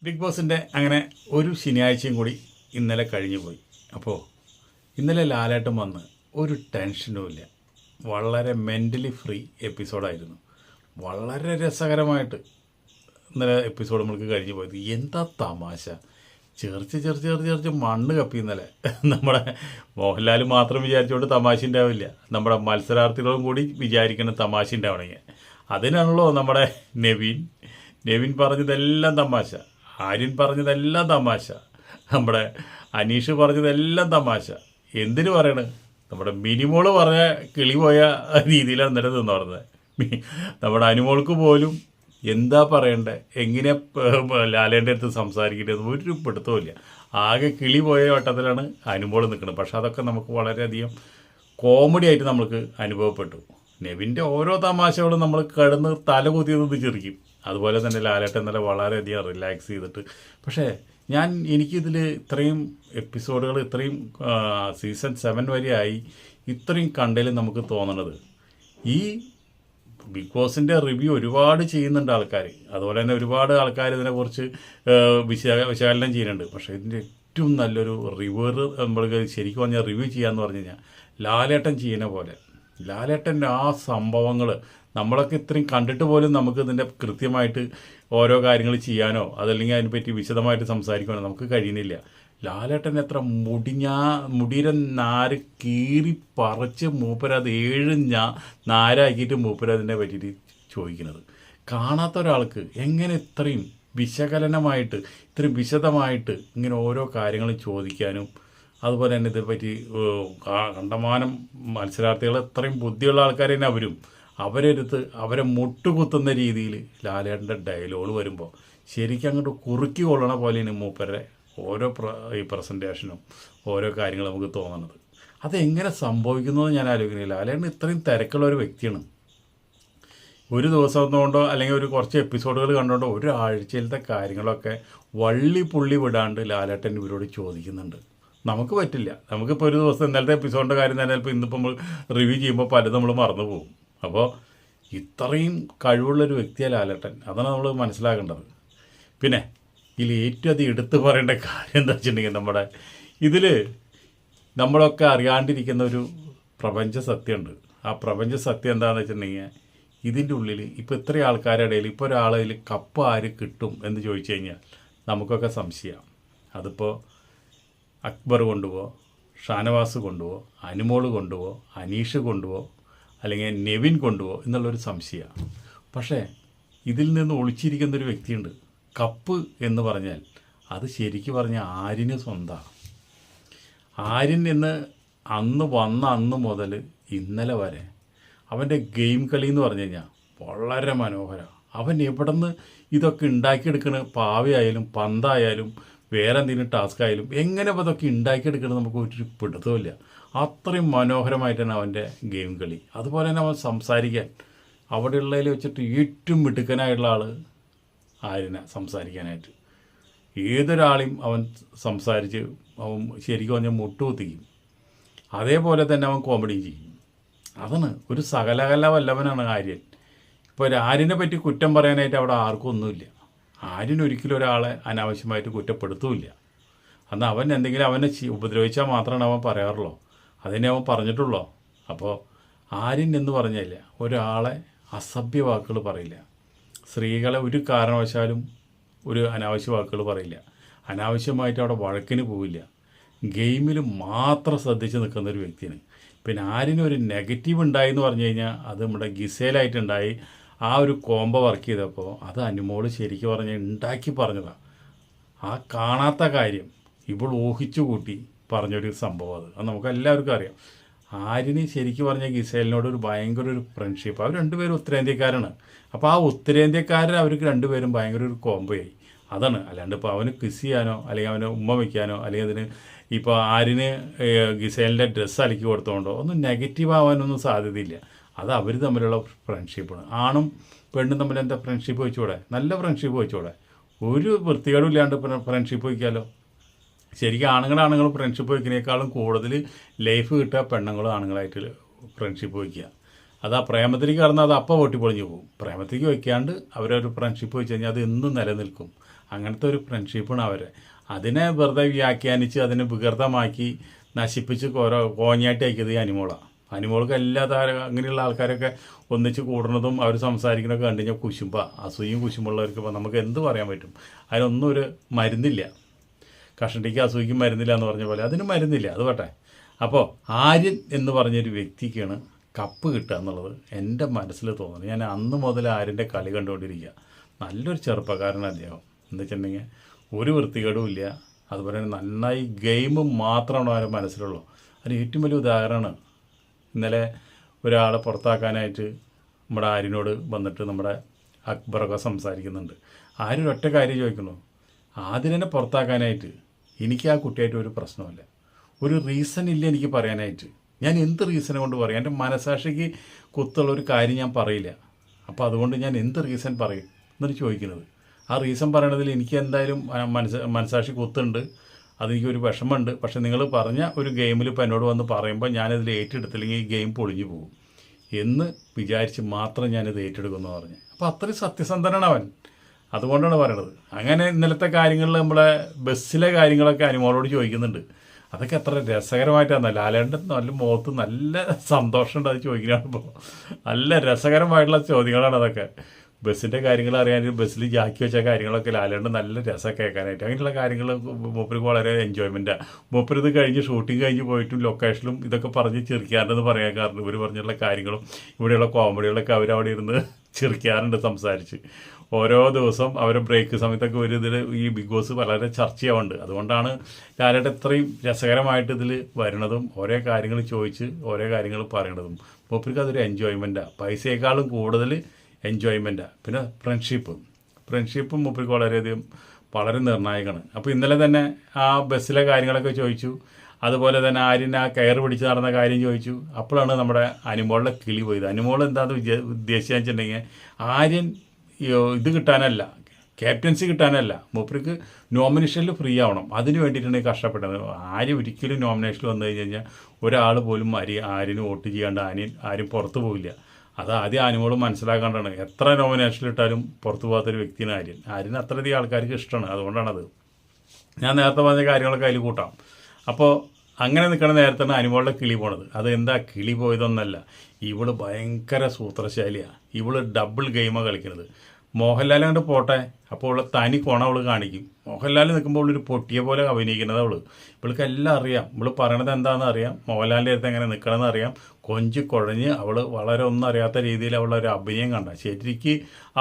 Big ബോസിൻ്റെ അങ്ങനെ ഒരു ശനിയാഴ്ചയും കൂടി ഇന്നലെ കഴിഞ്ഞു പോയി. അപ്പോൾ ഇന്നലെ ലാലേട്ടൻ വന്ന് ഒരു ടെൻഷനുമില്ല, വളരെ മെൻ്റലി ഫ്രീ എപ്പിസോഡായിരുന്നു. വളരെ രസകരമായിട്ട് ഇന്നലെ എപ്പിസോഡ് നമ്മൾക്ക് കഴിഞ്ഞു പോയത്. എന്താ തമാശ, ചെറിച്ച് മണ്ണ് കപ്പി ഇന്നലെ. നമ്മുടെ മോഹൻലാൽ മാത്രം വിചാരിച്ചുകൊണ്ട് തമാശ ഉണ്ടാവില്ല, നമ്മുടെ മത്സരാർത്ഥികളും കൂടി വിചാരിക്കണം തമാശ ഉണ്ടാവണമെങ്കിൽ. അതിനാണല്ലോ നമ്മുടെ നെവിൻ പറഞ്ഞതെല്ലാം തമാശ, ആര്യൻ പറഞ്ഞതെല്ലാം തമാശ, നമ്മുടെ അനീഷ് പറഞ്ഞതെല്ലാം തമാശ. എന്തിനു പറയണ്, നമ്മുടെ മിനിമോള് പറഞ്ഞ കിളി പോയ രീതിയിലാണ് ഇന്നലെ നിന്ന് പറഞ്ഞത്. നമ്മുടെ അനുമോൾക്ക് പോലും എന്താ പറയണ്ടേ, എങ്ങനെ ലാലേൻ്റെ അടുത്ത് സംസാരിക്കേണ്ടത് ഒരു പിടുത്തമില്ല. ആകെ കിളി പോയ വട്ടത്തിലാണ് അനുമോൾ നിൽക്കുന്നത്. പക്ഷെ അതൊക്കെ നമുക്ക് വളരെയധികം കോമഡി ആയിട്ട് നമുക്ക് അനുഭവപ്പെട്ടു. നെവിൻ്റെ ഓരോ തമാശകളും നമ്മൾ കിടന്ന് തല കുത്തിയത് ചിരിക്കും. അതുപോലെ തന്നെ ലാലേട്ടൻ ഇന്നലെ വളരെയധികം റിലാക്സ് ചെയ്തിട്ട്. പക്ഷേ എനിക്കിതിൽ ഇത്രയും എപ്പിസോഡുകൾ, ഇത്രയും സീസൺ 7 വരെയായി ഇത്രയും കണ്ടതിൽ നമുക്ക് തോന്നണത്, ഈ ബിഗ് ബോസിൻ്റെ റിവ്യൂ ഒരുപാട് ചെയ്യുന്നുണ്ട് ആൾക്കാർ. അതുപോലെ തന്നെ ഒരുപാട് ആൾക്കാർ ഇതിനെക്കുറിച്ച് വിശകലനം ചെയ്യുന്നുണ്ട്. പക്ഷേ ഇതിൻ്റെ ഏറ്റവും നല്ലൊരു നമ്മൾക്ക് ശരിക്കും പറഞ്ഞാൽ റിവ്യൂ ചെയ്യാമെന്ന് പറഞ്ഞു കഴിഞ്ഞാൽ ലാലേട്ടൻ ചെയ്യുന്ന പോലെ. ലാലേട്ടൻ്റെ ആ സംഭവങ്ങൾ നമ്മളൊക്കെ ഇത്രയും കണ്ടിട്ട് പോലും നമുക്ക് ഇതിൻ്റെ കൃത്യമായിട്ട് ഓരോ കാര്യങ്ങൾ ചെയ്യാനോ അതല്ലെങ്കിൽ അതിനെപ്പറ്റി വിശദമായിട്ട് സംസാരിക്കാനോ നമുക്ക് കഴിയുന്നില്ല. ലാലേട്ടൻ എത്ര മുടിയുടെ നാര് കീറി പറിച്ച് മൂപ്പരത് 7 നാരാക്കിയിട്ട് മൂപ്പരതിനെ പറ്റിയിട്ട് ചോദിക്കുന്നത്. കാണാത്ത ഒരാൾക്ക് എങ്ങനെ ഇത്രയും വിശകലനമായിട്ട് ഇത്രയും വിശദമായിട്ട് ഇങ്ങനെ ഓരോ കാര്യങ്ങളും ചോദിക്കാനും, അതുപോലെ തന്നെ ഇതേപ്പറ്റി കണ്ടമാനം മത്സരാർത്ഥികൾ ഇത്രയും ബുദ്ധിയുള്ള ആൾക്കാർ തന്നെ അവരെടുത്ത് അവരെ മുട്ടുകുത്തുന്ന രീതിയിൽ ലാലേട്ടൻ്റെ ഡയലോഗ് വരുമ്പോൾ ശരിക്കും അങ്ങോട്ട് കുറുക്കി കൊള്ളണ പോലെയാണ് മൂപ്പരുടെ ഓരോ ഈ പ്രസൻറ്റേഷനും ഓരോ കാര്യങ്ങളും നമുക്ക് തോന്നുന്നത്. അതെങ്ങനെ സംഭവിക്കുന്നതെന്ന് ഞാൻ ആലോചിക്കുന്നില്ല. ലാലേട്ടൻ ഇത്രയും തിരക്കുള്ള ഒരു വ്യക്തിയാണ്. ഒരു ദിവസം കൊണ്ടോ അല്ലെങ്കിൽ ഒരു കുറച്ച് എപ്പിസോഡുകൾ കണ്ടുകൊണ്ടോ ഒരാഴ്ചയിലത്തെ കാര്യങ്ങളൊക്കെ പുള്ളി വിടാണ്ട് ലാലേട്ടൻ ഇവരോട് ചോദിക്കുന്നുണ്ട്. നമുക്ക് പറ്റില്ല. നമുക്കിപ്പോൾ ഒരു ദിവസം ഇന്നലത്തെ എപ്പിസോഡിൻ്റെ കാര്യം തന്നെ ചിലപ്പോൾ ഇന്നിപ്പോൾ നമ്മൾ റിവ്യൂ ചെയ്യുമ്പോൾ പലതും നമ്മൾ മറന്നു പോകും. അപ്പോൾ ഇത്രയും കഴിവുള്ളൊരു വ്യക്തിയാണ് ലാലേട്ടൻ. അതാണ് നമ്മൾ മനസ്സിലാക്കേണ്ടത്. പിന്നെ ഇതിൽ ഏറ്റവും അധികം എടുത്തു പറയേണ്ട കാര്യം എന്താ വെച്ചിട്ടുണ്ടെങ്കിൽ, ഇതിൽ നമ്മളൊക്കെ അറിയാണ്ടിരിക്കുന്ന ഒരു പ്രപഞ്ച സത്യമുണ്ട്. ആ പ്രപഞ്ച സത്യം എന്താണെന്ന് വെച്ചിട്ടുണ്ടെങ്കിൽ, ഇതിൻ്റെ ഉള്ളിൽ ഇപ്പോൾ ഇത്രയും ആൾക്കാരുടെ ഇടയിൽ ഇപ്പോൾ ഒരാളതിൽ കപ്പ് ആര് കിട്ടും എന്ന് ചോദിച്ചു കഴിഞ്ഞാൽ നമുക്കൊക്കെ സംശയമാണ്. അതിപ്പോൾ അക്ബർ കൊണ്ടുപോകുമോ, ഷാനവാസ് കൊണ്ടുപോകുമോ, അനുമോൾ കൊണ്ടുപോകുമോ, അനീഷ് കൊണ്ടുപോകുമോ, അല്ലെങ്കിൽ നെവിൻ കൊണ്ടുപോകുമോ എന്നുള്ളൊരു സംശയമാണ്. പക്ഷേ ഇതിൽ നിന്ന് ഒളിച്ചിരിക്കുന്നൊരു വ്യക്തിയുണ്ട്. കപ്പ് എന്ന് പറഞ്ഞാൽ അത് ശരിക്കും പറഞ്ഞാൽ ആര്യന് സ്വന്തമാണ്. ആര്യൻ എന്ന് അന്ന് മുതൽ ഇന്നലെ വരെ അവൻ്റെ ഗെയിം കളി എന്ന് പറഞ്ഞു കഴിഞ്ഞാൽ വളരെ മനോഹരമാണ്. അവൻ എവിടെ നിന്ന് ഇതൊക്കെ ഉണ്ടാക്കിയെടുക്കണ, പാവയായാലും പന്തായാലും വേറെ എന്തെങ്കിലും ടാസ്ക് ആയാലും എങ്ങനെ അതൊക്കെ ഉണ്ടാക്കിയെടുക്കണം നമുക്ക് ഒരു പിടുത്തമില്ല. അത്രയും മനോഹരമായിട്ടാണ് അവൻ്റെ ഗെയിം കളി. അതുപോലെ തന്നെ അവൻ സംസാരിക്കാൻ, അവിടെയുള്ളതിൽ വെച്ചിട്ട് ഏറ്റവും മിടുക്കനായിട്ടുള്ള ആൾ ആര്യനെ സംസാരിക്കാനായിട്ട്. ഏതൊരാളെയും അവൻ സംസാരിച്ച് അവൻ ശരിക്കും പറഞ്ഞാൽ മുട്ടുകുത്തിക്കും. അതേപോലെ തന്നെ അവൻ കോമഡി ചെയ്യും. അതാണ് ഒരു സകലകല വല്ലവനാണ് ആര്യൻ. ഇപ്പോൾ ആര്യനെ പറ്റി കുറ്റം പറയാനായിട്ട് അവിടെ ആർക്കും ഒന്നുമില്ല. ആര്യൻ ഒരിക്കലും ഒരാളെ അനാവശ്യമായിട്ട് കുറ്റപ്പെടുത്തുമില്ല. അന്ന് അവൻ എന്തെങ്കിലും അവനെ ഉപദ്രവിച്ചാൽ മാത്രമാണ് അവൻ പറയാറുള്ളൂ, അതിനെ അവൻ പറഞ്ഞിട്ടുള്ളൂ. അപ്പോൾ ആര്യൻ എന്ന് പറഞ്ഞില്ല, ഒരാളെ അസഭ്യ വാക്കുകൾ പറയില്ല, സ്ത്രീകളെ ഒരു കാരണവശാലും ഒരു അനാവശ്യ വാക്കുകൾ പറയില്ല, അനാവശ്യമായിട്ട് അവിടെ വഴക്കിന് പോവില്ല, ഗെയിമിൽ മാത്രം ശ്രദ്ധിച്ച് നിൽക്കുന്നൊരു വ്യക്തിയാണ്. പിന്നെ ആര്യനൊരു നെഗറ്റീവ് ഉണ്ടായി എന്ന് പറഞ്ഞു കഴിഞ്ഞാൽ അത് നമ്മുടെ ഗിസേലായിട്ടുണ്ടായി. ആ ഒരു കോംബോ വർക്ക് ചെയ്തപ്പോൾ അത് അനുമോൾ ശരിക്കും പറഞ്ഞാൽ ഉണ്ടാക്കി പറഞ്ഞതാണ്. ആ കാണാത്ത കാര്യം ഇപ്പോൾ ഊഹിച്ചു കൂട്ടി പറഞ്ഞൊരു സംഭവം അത് നമുക്ക് എല്ലാവർക്കും അറിയാം. ആര്യന് ശരിക്കും പറഞ്ഞാൽ ഗിസേലിനോട് ഭയങ്കര ഒരു ഫ്രണ്ട്ഷിപ്പ്. അവർ രണ്ടുപേരും ഉത്തരേന്ത്യക്കാരാണ്. അപ്പോൾ ആ ഉത്തരേന്ത്യക്കാരൻ അവർക്ക് രണ്ടുപേരും ഭയങ്കര ഒരു കോംബോയായി. അതാണ്. അല്ലാണ്ട് ഇപ്പോൾ അവന് കിസ് ചെയ്യാനോ അല്ലെങ്കിൽ അവന് ഉമ്മ വയ്ക്കാനോ അല്ലെങ്കിൽ അതിന് ഇപ്പോൾ ആര്യന് ഗിസേലിൻ്റെ ഡ്രസ്സ് അലക്കി കൊടുത്തോണ്ടോ ഒന്നും നെഗറ്റീവ് ആവാനൊന്നും സാധ്യതയില്ല. അത് അവർ തമ്മിലുള്ള ഫ്രണ്ട്ഷിപ്പാണ്. ആണും പെണ്ണും തമ്മിൽ എന്താ ഫ്രണ്ട്ഷിപ്പ് വെച്ചൂടെ, നല്ല ഫ്രണ്ട്ഷിപ്പ് വെച്ചൂടെ, ഒരു വൃത്തികേടും ഇല്ലാണ്ട് ഫ്രണ്ട്ഷിപ്പ് വയ്ക്കാമല്ലോ. ശരിക്കും ആണുങ്ങൾ ഫ്രണ്ട്ഷിപ്പ് വയ്ക്കുന്നതിനേക്കാളും കൂടുതൽ ലൈഫ് കിട്ടുക പെണ്ണുങ്ങളും ആണുങ്ങളായിട്ട് ഫ്രണ്ട്ഷിപ്പ് വയ്ക്കുക. അത് ആ പ്രേമത്തിലേക്ക് കടന്നാൽ അത് അപ്പം പൊട്ടിപ്പൊളിഞ്ഞ് പോകും. പ്രേമത്തിലേക്ക് വയ്ക്കാണ്ട് അവരൊരു ഫ്രണ്ട്ഷിപ്പ് വെച്ച് കഴിഞ്ഞാൽ അത് എന്നും നിലനിൽക്കും. അങ്ങനത്തെ ഒരു ഫ്രണ്ട്ഷിപ്പാണ് അവരെ. അതിനെ വെറുതെ വ്യാഖ്യാനിച്ച് അതിനെ വികൃതമാക്കി നശിപ്പിച്ച് കോഞ്ഞാട്ടി അയക്കുന്നത് ഈ അനിമോളാണ്. അനിമോൾക്ക് എല്ലാ അങ്ങനെയുള്ള ആൾക്കാരൊക്കെ ഒന്നിച്ച് കൂടുന്നതും അവർ സംസാരിക്കുന്നതൊക്കെ കണ്ടു കഴിഞ്ഞാൽ കുശുമ്പ, അസൂയും കുശുമ്പുള്ളവർക്ക് ഇപ്പോൾ നമുക്ക് എന്ത് പറയാൻ പറ്റും? അതിനൊന്നും ഒരു മരുന്നില്ല. കഷണ്ടിക്ക് അസൂയിക്കും മരുന്നില്ല എന്ന് പറഞ്ഞ പോലെ അതിന് മരുന്നില്ല. അത് പോട്ടെ. അപ്പോൾ ആര്യൻ എന്ന് പറഞ്ഞൊരു വ്യക്തിക്കാണ് കപ്പ് കിട്ടുക എന്നുള്ളത് എൻ്റെ മനസ്സിൽ തോന്നുന്നത്. ഞാൻ അന്ന് മുതൽ ആര്യൻ്റെ കളി കണ്ടുകൊണ്ടിരിക്കുക. നല്ലൊരു ചെറുപ്പക്കാരനാണ് അദ്ദേഹം. എന്ന് വെച്ചിട്ടുണ്ടെങ്കിൽ ഒരു വൃത്തികേടും ഇല്ല. അതുപോലെ തന്നെ നന്നായി ഗെയിം മാത്രമാണ് അവരുടെ മനസ്സിലുള്ളൂ. അതിന് ഏറ്റവും വലിയ ഉദാഹരണമാണ് ഇന്നലെ ഒരാളെ പുറത്താക്കാനായിട്ട് നമ്മുടെ ആര്യനോട് വന്നിട്ട് നമ്മുടെ അക്ബറൊക്കെ സംസാരിക്കുന്നുണ്ട്. ആരും ഒറ്റ കാര്യം ചോദിക്കുന്നു, ആദ്യം പുറത്താക്കാനായിട്ട് എനിക്ക് ആ കുട്ടിയായിട്ട് ഒരു പ്രശ്നമില്ല, ഒരു റീസൺ ഇല്ല എനിക്ക് പറയാനായിട്ട്. ഞാൻ എന്ത് റീസൺ കൊണ്ട് പറയും? എൻ്റെ മനസാക്ഷിക്ക് കുത്തുള്ള ഒരു കാര്യം ഞാൻ പറയില്ല. അപ്പോൾ അതുകൊണ്ട് ഞാൻ എന്ത് റീസൺ പറയും എന്നൊരു ചോദിക്കുന്നത്. ആ റീസൺ പറയണതിൽ എനിക്ക് എന്തായാലും മനസാക്ഷി കുത്തുണ്ട്, അതെനിക്കൊരു വിഷമമുണ്ട്. പക്ഷെ നിങ്ങൾ പറഞ്ഞ ഒരു ഗെയിമിൽ ഇപ്പോൾ എന്നോട് വന്ന് പറയുമ്പോൾ ഞാനതിൽ ഏറ്റെടുത്തില്ലെങ്കിൽ ഈ ഗെയിം പൊളിഞ്ഞു പോകും എന്ന് വിചാരിച്ച് മാത്രം ഞാനിത് ഏറ്റെടുക്കുമെന്ന് പറഞ്ഞു. അപ്പോൾ അത്രയും സത്യസന്ധനാണ് അവൻ. അതുകൊണ്ടാണ് പറയണത്. അങ്ങനെ ഇന്നലത്തെ കാര്യങ്ങളിൽ നമ്മളെ ബസ്സിലെ കാര്യങ്ങളൊക്കെ അനിമോളോട് ചോദിക്കുന്നുണ്ട്. അതൊക്കെ എത്ര രസകരമായിട്ടാണ്. ലാലേട്ടൻ്റെ നല്ല മുഖത്ത് നല്ല സന്തോഷമുണ്ട് അത് ചോദിക്കുകയാണിപ്പോൾ. നല്ല രസകരമായിട്ടുള്ള ചോദ്യങ്ങളാണ് അതൊക്കെ. ബസ്സിൻ്റെ കാര്യങ്ങൾ അറിയാനും ബസ്സിൽ ജാക്കി വെച്ച കാര്യങ്ങളൊക്കെ ലാലേട്ടൻ നല്ല രസം കേൾക്കാനായിട്ട്. അങ്ങനെയുള്ള കാര്യങ്ങൾ മൂപ്പർക്ക് വളരെ എൻജോയ്മെൻറ്റാണ്. മൂപ്പർ ഇത് കഴിഞ്ഞ് ഷൂട്ടിങ് കഴിഞ്ഞ് പോയിട്ടും ലൊക്കേഷനിലും ഇതൊക്കെ പറഞ്ഞ് ചിരിക്കാറുണ്ടെന്ന് പറയാൻ കാരണം ഇവർ പറഞ്ഞുള്ള കാര്യങ്ങളും ഇവിടെയുള്ള കോമഡികളൊക്കെ അവരവിടെ ഇരുന്ന് ചിരിക്കാറുണ്ട് സംസാരിച്ച്. ഓരോ ദിവസം അവർ ബ്രേക്ക് സമയത്തൊക്കെ ഒരു ഇതിൽ ഈ ബിഗ് ബോസ് വളരെ ചർച്ചയാവുന്നുണ്ട്. അതുകൊണ്ടാണ് ലാലേട്ടൻ ഇത്രയും രസകരമായിട്ട് ഇതിൽ വരുന്നതും ഓരോ കാര്യങ്ങൾ ചോദിച്ച് ഓരോ കാര്യങ്ങൾ പറയണതും. മൂപ്പർക്ക് അതൊരു എൻജോയ്മെൻറ്റാണ്. പൈസയേക്കാളും കൂടുതൽ എൻജോയ്മെൻറ്റാണ്. പിന്നെ ഫ്രണ്ട്ഷിപ്പും മൂപ്പർക്ക് വളരെയധികം വളരെ നിർണായകമാണ്. അപ്പോൾ ഇന്നലെ തന്നെ ആ ബസ്സിലെ കാര്യങ്ങളൊക്കെ ചോദിച്ചു. അതുപോലെ തന്നെ ആര്യൻ ആ കയറ് പിടിച്ച് നടന്ന കാര്യം ചോദിച്ചു. അപ്പോഴാണ് നമ്മുടെ അനിമോളുടെ കിളി പോയത്. അനിമോൾ എന്താണെന്ന് ഉദ്ദേശിച്ചതെന്ന് വെച്ചിട്ടുണ്ടെങ്കിൽ ആര്യൻ ഇത് കിട്ടാനല്ല, ക്യാപ്റ്റൻസി കിട്ടാനല്ല, മൂപ്പർക്ക് നോമിനേഷനിൽ ഫ്രീ ആവണം. അതിന് വേണ്ടിയിട്ടാണ് കഷ്ടപ്പെട്ടത്. ആരും ഒരിക്കലും നോമിനേഷനിൽ വന്നു കഴിഞ്ഞാൽ ഒരാൾ പോലും ആര്യന് വോട്ട് ചെയ്യാണ്ട് ആരും പുറത്തു പോവില്ല. അത് ആദ്യം അനിമോൾ മനസ്സിലാക്കാണ്ടാണ്. എത്ര നോമിനേഷനിലിട്ടാലും പുറത്തു പോകാത്തൊരു വ്യക്തിയാണ് ആര്യൻ അത്രയധികം ആൾക്കാർക്ക് ഇഷ്ടമാണ്. അതുകൊണ്ടാണത്. ഞാൻ നേരത്തെ പറഞ്ഞ കാര്യങ്ങളൊക്കെ അതിൽ കൂട്ടാം. അപ്പോൾ അങ്ങനെ നിൽക്കുന്ന നേരത്താണ് അനിമോളുടെ കിളി പോണത്. അത് എന്താ കിളി പോയതൊന്നല്ല, ഇവള് ഭയങ്കര സൂത്രശാലിയാണ്. ഇവള് ഡബിൾ ഗെയിമാണ് കളിക്കുന്നത്. മോഹൻലാൽ കണ്ട് പോട്ടെ, അപ്പോൾ ഉള്ള തനി കോണ അവൾ കാണിക്കും. മോഹൻലാൽ നിൽക്കുമ്പോൾ ഒരു പൊട്ടിയ പോലെ അഭിനയിക്കുന്നത് ഇവൾക്ക് എല്ലാം അറിയാം. ഇവൾ പറയണത് എന്താണെന്ന് അറിയാം, മോഹൻലാലിൻ്റെ അടുത്ത് എങ്ങനെ നിൽക്കണമെന്ന് അറിയാം. കുഴഞ്ഞ് അവൾ വളരെ ഒന്നും അറിയാത്ത രീതിയിൽ അവളൊരു അഭിനയം കണ്ട. ശരിക്ക്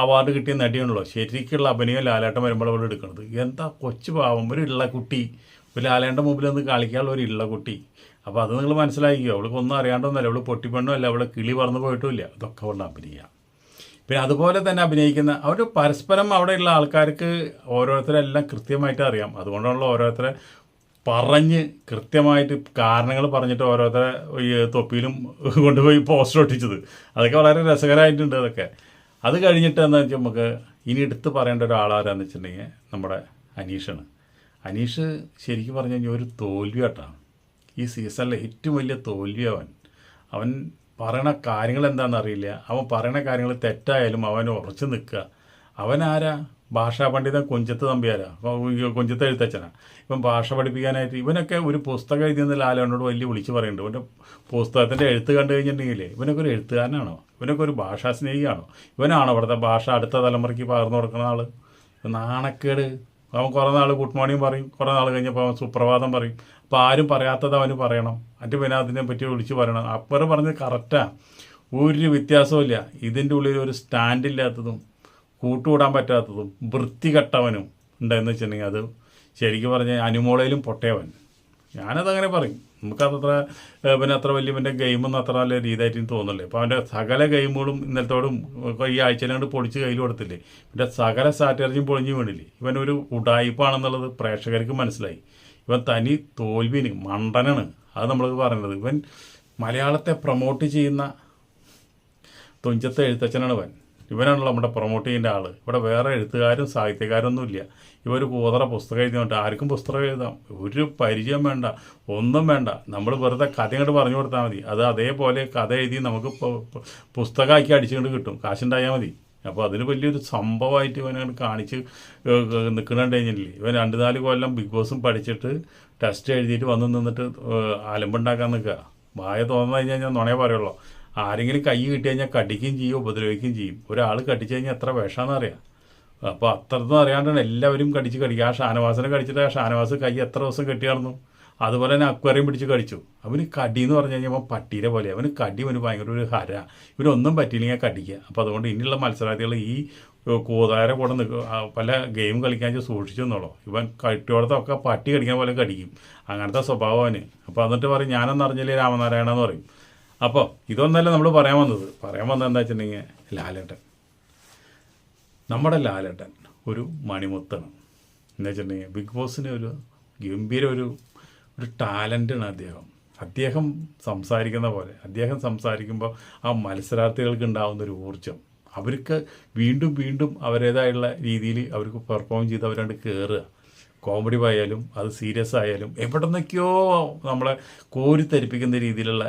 അവാർഡ് കിട്ടിയ നടിയാണല്ലോ. ശരിക്കുള്ള അഭിനയം ലാലേട്ടൻ വരുമ്പോൾ അവൾ എടുക്കുന്നത്. എന്താ കൊച്ചു പാവം, ഒരു ഇള്ള കുട്ടി, ഒരു ലാലേട്ടൻ്റെ മുമ്പിൽ നിന്ന് കളിക്കാനുള്ള ഒരു ഇള്ള കുട്ടി. അപ്പോൾ അത് നിങ്ങൾ മനസ്സിലാക്കിയോ? അവൾക്കൊന്നും അറിയാണ്ടൊന്നുമല്ല, അവൾ പൊട്ടിപ്പെണ്ണും അല്ല, അവളെ കിളി പറന്നു പോയിട്ടുമില്ല. ഇതൊക്കെ അവളുടെ അഭിനയം. പിന്നെ അതുപോലെ തന്നെ അഭിനയിക്കുന്ന അവർ പരസ്പരം അവിടെയുള്ള ആൾക്കാർക്ക് ഓരോരുത്തരെല്ലാം കൃത്യമായിട്ട് അറിയാം. അതുകൊണ്ടുള്ള ഓരോരുത്തരെ പറഞ്ഞ് കൃത്യമായിട്ട് കാരണങ്ങൾ പറഞ്ഞിട്ട് ഓരോരുത്തരെ ഈ തൊപ്പിയിലും കൊണ്ടുപോയി പോസ്റ്റർ ഒട്ടിച്ചത്. അതൊക്കെ വളരെ രസകരമായിട്ടുണ്ട്. അതൊക്കെ അത് കഴിഞ്ഞിട്ട് എന്താ വെച്ചാൽ നമുക്ക് ഇനി എടുത്ത് പറയേണ്ട ഒരാളാരാന്ന് വെച്ചിട്ടുണ്ടെങ്കിൽ നമ്മുടെ അനീഷാണ്. അനീഷ് ശരിക്കും പറഞ്ഞു കഴിഞ്ഞാൽ ഒരു തോൽവിയാട്ടാണ് ഈ സീസണിലെ ഏറ്റവും വലിയ തോൽവി. അവൻ പറയണ കാര്യങ്ങൾ എന്താണെന്ന് അറിയില്ല. അവൻ പറയണ കാര്യങ്ങൾ തെറ്റായാലും അവൻ ഉറച്ചു നിൽക്കുക. അവനാരാ? ഭാഷാ പണ്ഡിതൻ കുഞ്ചത്ത് തമ്പിയാരാ, കുഞ്ചത്ത് എഴുത്തച്ഛനാ. ഇപ്പം ഭാഷ പഠിപ്പിക്കാനായിട്ട് ഇവനൊക്കെ ഒരു പുസ്തകം എഴുതിയെന്ന് ലാലേട്ടനോട് വലിയ വിളിച്ച് പറയുന്നുണ്ട്. ഇവൻ്റെ പുസ്തകത്തിൻ്റെ എഴുത്ത് കണ്ടു കഴിഞ്ഞിട്ടുണ്ടെങ്കിലേ ഇവനൊക്കെ ഒരു എഴുത്തുകാരനാണോ? ഇവനൊക്കെ ഒരു ഭാഷാ സ്നേഹിയാണോ? ഇവനാണോ ഇവിടുത്തെ ഭാഷ അടുത്ത തലമുറയ്ക്ക് പകർന്നു കൊടുക്കുന്ന ആൾ? നാണക്കേട്. അവൻ കുറേ നാൾ ഗുഡ് മോർണിംഗ് പറയും, കുറേ നാൾ കഴിഞ്ഞപ്പോൾ അവൻ സുപ്രഭാതം പറയും. അപ്പോൾ ആരും പറയാത്തത് അവന് പറയണം. എന്നിട്ട് പിന്നെ അതിനെപ്പറ്റി വിളിച്ച് പറയണം. അക്ബർ പറഞ്ഞത് കറക്റ്റാണ്, ഒരു വ്യത്യാസമില്ല. ഇതിൻ്റെ ഉള്ളിൽ ഒരു സ്റ്റാൻഡില്ലാത്തതും കൂട്ടുകൂടാൻ പറ്റാത്തതും വൃത്തികെട്ടവനും ഉണ്ടെന്ന് വെച്ചിട്ടുണ്ടെങ്കിൽ അത് ശരിക്കും പറഞ്ഞാൽ അനുമോളയിലും പൊട്ടയവൻ. ഞാനതങ്ങനെ പറയും. നമുക്കത്ര പിന്നെ അത്ര വലിയ ഇവൻ്റെ ഗെയിമൊന്നും അത്ര നല്ല രീതിയായിട്ട് എനിക്ക് തോന്നുന്നില്ലേ. ഇപ്പോൾ അവൻ്റെ സകല ഗെയിമുകളും ഇന്നലത്തോടും ഈ ആഴ്ചയിലാണ്ട് പൊളിച്ച് കയ്യിൽ കൊടുത്തില്ലേ. ഇവൻ്റെ സകല സ്ട്രാറ്റജിയും പൊളിഞ്ഞ് വീണില്ലേ. ഇവനൊരു ഉഡായിപ്പാണെന്നുള്ളത് പ്രേക്ഷകർക്ക് മനസ്സിലായി. ഇവൻ തനി തോൽവിന് മണ്ടനാണ്. അത് നമ്മൾ പറയുന്നത്. ഇവൻ മലയാളത്തെ പ്രൊമോട്ട് ചെയ്യുന്ന തുഞ്ചത്തെ എഴുത്തച്ഛനാണ് ഇവനാണല്ലോ നമ്മുടെ പ്രൊമോട്ട് ചെയ്യേണ്ട ആൾ. ഇവിടെ വേറെ എഴുത്തുകാരും സാഹിത്യകാരൊന്നുമില്ല. ഇവർ കൂതറ പുസ്തകം എഴുതിയോണ്ട് ആർക്കും പുസ്തകം എഴുതാം. ഒരു പരിചയം വേണ്ട, ഒന്നും വേണ്ട. നമ്മൾ വെറുതെ കഥ ഇങ്ങോട്ട് പറഞ്ഞു കൊടുത്താൽ മതി. അത് അതേപോലെ കഥ എഴുതി നമുക്ക് പുസ്തകമാക്കി അടിച്ചുകൊണ്ട് കിട്ടും. കാശുണ്ടായാൽ മതി. അപ്പോൾ അതിന് വലിയൊരു സംഭവമായിട്ട് ഇവനങ്ങനെ കാണിച്ച് നിൽക്കണുണ്ട് കഴിഞ്ഞില്ലേ. ഇവൻ 2-4 കൊല്ലം ബിഗ് ബോസും പഠിച്ചിട്ട് ടെസ്റ്റ് എഴുതിയിട്ട് വന്ന് നിന്നിട്ട് അലമ്പുണ്ടാക്കാൻ നിൽക്കുക. വായ തോന്നുന്നു കഴിഞ്ഞാൽ നുണയെ പറയുള്ളൂ. ആരെങ്കിലും കൈ കിട്ടി കഴിഞ്ഞാൽ കടിക്കുകയും ചെയ്യും, ഉപദ്രവിക്കുകയും ചെയ്യും. ഒരാൾ കടിച്ചു കഴിഞ്ഞാൽ എത്ര വിഷമാണെന്ന് അറിയാം. അപ്പോൾ അത്രയൊന്നും അറിയാണ്ടാണ് എല്ലാവരും കടിക്കുക. ആ ഷാനവാസിനെ കടിച്ചിട്ട് ആ ഷാനവാസ് കൈ എത്ര ദിവസം കെട്ടി നടന്നു. അതുപോലെ തന്നെ അക്വേറിയം പിടിച്ച് കടിച്ചു. അവന് കടി എന്ന് പറഞ്ഞു കഴിഞ്ഞാൽ പട്ടീരെ പോലെ അവന് കടി, അവന് ഭയങ്കര ഒരു ഹര. ഇവനൊന്നും പറ്റിയില്ലെങ്കിൽ കടിക്കുക. അപ്പോൾ അതുകൊണ്ട് ഇനിയുള്ള മത്സരാർത്ഥികൾ ഈ കൂതാരെ കൂടെ പല ഗെയിം കളിക്കാൻ സൂക്ഷിച്ചു എന്നുള്ളൂ. ഇവൻ കട്ടിയോടത്തൊക്കെ പട്ടി കടിക്കാൻ പോലെ കടിക്കും. അങ്ങനത്തെ സ്വഭാവം അവന്. അപ്പോൾ എന്നിട്ട് പറയും ഞാനൊന്നും അറിഞ്ഞില്ലേ രാമനാരായണ എന്ന് പറയും. അപ്പോൾ ഇതൊന്നല്ല നമ്മൾ പറയാൻ വന്നത് എന്താ വെച്ചിട്ടുണ്ടെങ്കിൽ ലാലേട്ടൻ, നമ്മുടെ ലാലേട്ടൻ ഒരു മണിമുത്താണ്. എന്ന് വെച്ചിട്ടുണ്ടെങ്കിൽ ബിഗ് ബോസിന് ഒരു ഗംഭീര ഒരു ടാലൻ്റാണ് അദ്ദേഹം സംസാരിക്കുന്ന പോലെ. അദ്ദേഹം സംസാരിക്കുമ്പോൾ ആ മത്സരാർത്ഥികൾക്ക് ഉണ്ടാകുന്നൊരു ഊർജ്ജം, അവർക്ക് വീണ്ടും വീണ്ടും അവരുടേതായുള്ള രീതിയിൽ അവർക്ക് പെർഫോം ചെയ്ത് അവരാണ്ട് കയറുക. കോമഡി ആയാലും അത് സീരിയസ് ആയാലും എവിടെ നിന്നൊക്കെയോ നമ്മളെ കോരിത്തരിപ്പിക്കുന്ന രീതിയിലുള്ള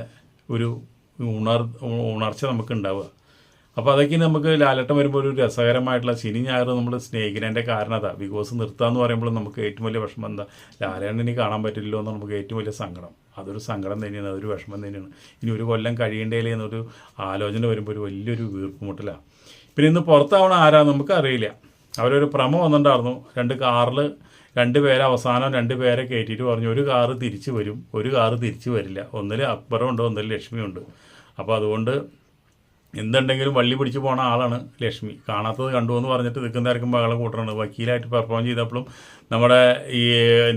ഒരു ഉണർച്ച നമുക്ക് ഉണ്ടാവുക. അപ്പോൾ അതൊക്കെ നമുക്ക് ലാലേട്ടൻ വരുമ്പോൾ ഒരു രസകരമായിട്ടുള്ള ശനി ഞായർ നമ്മൾ സ്നേഹിക്കുന്നതിൻ്റെ കാരണം അതാ. ബിഗ് ബോസ് നിർത്താമെന്ന് പറയുമ്പോൾ നമുക്ക് ഏറ്റവും വലിയ വിഷമം എന്താ, ലാലേട്ടനെ കാണാൻ പറ്റില്ലല്ലോ എന്ന് നമുക്ക് ഏറ്റവും വലിയ സങ്കടം. അതൊരു സങ്കടം തന്നെയാണ്, അതൊരു വിഷമം തന്നെയാണ്. ഇനി ഒരു കൊല്ലം കഴിയേണ്ടതിലേ എന്നൊരു ആലോചന വരുമ്പോൾ ഒരു വലിയൊരു വീർപ്പുമുട്ടലാണ്. പിന്നെ ഇന്ന് പുറത്താവണ ആരാന്ന് നമുക്ക് അറിയില്ല. അവരൊരു പ്രമോ വന്നിട്ടുണ്ടായിരുന്നു. 2 കാറിൽ 2 പേരെ അവസാനം 2 പേരെ കയറ്റിയിട്ട് പറഞ്ഞു ഒരു കാറ് തിരിച്ചു വരും, ഒരു കാറ് തിരിച്ചു വരില്ല. ഒന്നിൽ അക്ബറുണ്ട്, ഒന്നിൽ ലക്ഷ്മിയുണ്ട്. അപ്പോൾ അതുകൊണ്ട് എന്തുണ്ടെങ്കിലും വള്ളി പിടിച്ച് പോണ ആളാണ് ലക്ഷ്മി. കാണാത്തത് കണ്ടു എന്ന് പറഞ്ഞിട്ട് നിൽക്കുന്നതായിരിക്കും ബഹളം കൂട്ടണത്. വക്കീലായിട്ട് പെർഫോം ചെയ്തപ്പോഴും നമ്മുടെ ഈ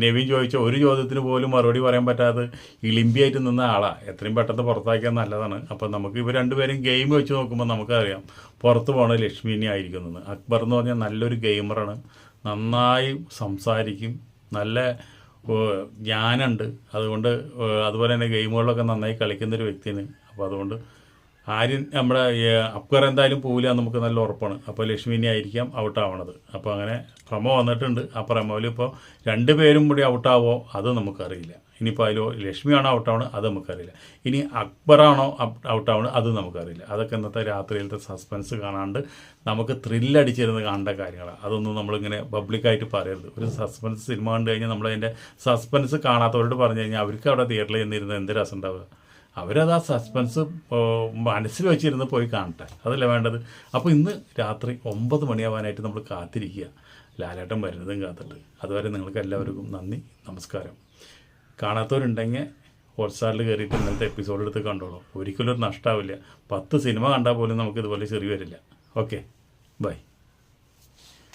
നെവിൻ ചോദിച്ച ഒരു ചോദ്യത്തിന് പോലും മറുപടി പറയാൻ പറ്റാതെ ഇളിമ്പിയായിട്ട് നിന്ന ആളാണ്. എത്രയും പെട്ടെന്ന് പുറത്താക്കിയാൽ നല്ലതാണ്. അപ്പോൾ നമുക്ക് ഇവർ 2 പേരും ഗെയിം വെച്ച് നോക്കുമ്പോൾ നമുക്കറിയാം പുറത്ത് പോകണത് ലക്ഷ്മിനെ ആയിരിക്കുന്നത്. അക്ബർ എന്ന് പറഞ്ഞാൽ നല്ലൊരു ഗെയിമറാണ്, നന്നായി സംസാരിക്കും, നല്ല ജ്ഞാനമുണ്ട്. അതുപോലെ തന്നെ ഗെയിമുകളിലൊക്കെ നന്നായി കളിക്കുന്നൊരു വ്യക്തിയാണ്. അപ്പോൾ അതുകൊണ്ട് ആരും നമ്മുടെ അക്ബർ എന്തായാലും പോവില്ല നമുക്ക് നല്ല ഉറപ്പാണ്. അപ്പോൾ ലക്ഷ്മിനെ ആയിരിക്കാം ഔട്ടാവണത്. അപ്പോൾ അങ്ങനെ പ്രമോ വന്നിട്ടുണ്ട്. ആ പ്രമോയിൽ ഇപ്പോൾ 2 പേരും കൂടി ഔട്ടാവോ അത് നമുക്കറിയില്ല. ഇനിയിപ്പോൾ അതിൽ ലക്ഷ്മിയാണോ ഔട്ടാവണത് അത് നമുക്കറിയില്ല. ഇനി അക്ബറാണോ ഔട്ടാവണത് അത് നമുക്കറിയില്ല. അതൊക്കെ ഇന്നത്തെ രാത്രിയിലത്തെ സസ്പെൻസ് കാണാണ്ട് നമുക്ക് ത്രില്ലടിച്ചിരുന്ന് കാണേണ്ട കാര്യങ്ങളാണ്. അതൊന്നും നമ്മളിങ്ങനെ പബ്ലിക്കായിട്ട് പറയരുത്. ഒരു സസ്പെൻസ് സിനിമ കണ്ടു കഴിഞ്ഞാൽ നമ്മളതിൻ്റെ സസ്പെൻസ് കാണാത്തവരോട് പറഞ്ഞു കഴിഞ്ഞാൽ അവർക്ക് അവിടെ തിയേറ്ററിൽ ചെന്നിരുന്ന് എന്ത് രസം ഉണ്ടാവുക. അവരത് ആ സസ്പെൻസ് മനസ്സിൽ വെച്ചിരുന്ന് പോയി കാണട്ടെ, അതല്ല വേണ്ടത്. അപ്പോൾ ഇന്ന് രാത്രി 9 മണിയാവാനായിട്ട് നമ്മൾ കാത്തിരിക്കുക, ലാലേട്ടൻ വരുന്നതും കാത്തിട്ട്. അതുവരെ നിങ്ങൾക്ക് എല്ലാവർക്കും നന്ദി, നമസ്കാരം. കാണാത്തവരുണ്ടെങ്കിൽ ഹോട്ട്സ്റ്റാറിൽ കയറിയിട്ട് ഇന്നലത്തെ എപ്പിസോഡ് എടുത്ത് കണ്ടോളൂ. ഒരിക്കലും ഒരു നഷ്ടമാവില്ല. 10 സിനിമ കണ്ടാൽ പോലും നമുക്ക് ഇതുപോലെ ചെറിയ വരില്ല. Okay, by.